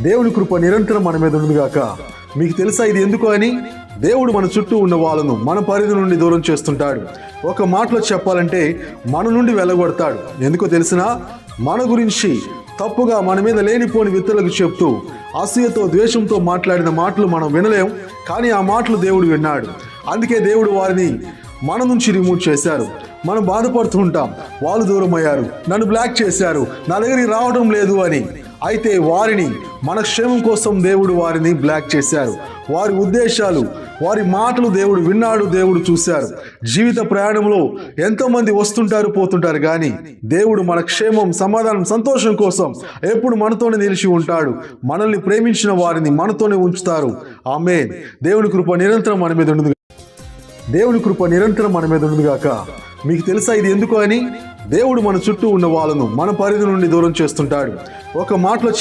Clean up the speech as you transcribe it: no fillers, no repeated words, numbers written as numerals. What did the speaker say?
దేవుని కృప నిరంతరం మన మీద ఉండుగాక. మీకు తెలుసా ఇది ఎందుకు అని? దేవుడు మన చుట్టూ ఉన్న వాళ్ళను మన పరిధి నుండి దూరం చేస్తుంటాడు. ఒక మాటలో చెప్పాలంటే మన నుండి వెళ్ళగొడతాడు. ఎందుకో తెలిసినా, మన గురించి తప్పుగా మన మీద లేనిపోని వ్యక్తులకు చెప్తూ అసూయతో ద్వేషంతో మాట్లాడిన మాటలు మనం వినలేం, కానీ ఆ మాటలు దేవుడు విన్నాడు. అందుకే దేవుడు వారిని మన నుంచి రిమూవ్ చేశారు. మనం బాధపడుతూ ఉంటాం, వాళ్ళు దూరం అయ్యారు, నన్ను బ్లాక్ చేశారు, నా దగ్గరికి రావడం లేదు అని. అయితే వారిని మన క్షేమం కోసం దేవుడు వారిని బ్లాక్ చేశారు. వారి ఉద్దేశాలు, వారి మాటలు దేవుడు విన్నాడు, దేవుడు చూశారు. జీవిత ప్రయాణంలో ఎంతోమంది వస్తుంటారు, పోతుంటారు, కానీ దేవుడు మన క్షేమం, సమాధానం, సంతోషం కోసం ఎప్పుడు మనతోనే నిలిచి ఉంటాడు. మనల్ని ప్రేమించిన వారిని మనతోనే ఉంచుతారు. ఆమేన్. దేవుని కృప నిరంతరం మన మీద ఉండుగాక. దేవుని కృప నిరంతరం మన మీద ఉండుగాక. మీకు తెలుసా ఇది ఎందుకు అని? దేవుడు మన చుట్టూ ఉన్న వాళ్ళను మన పరిధి నుండి దూరం చేస్తుంటాడు. ఒక మాటలో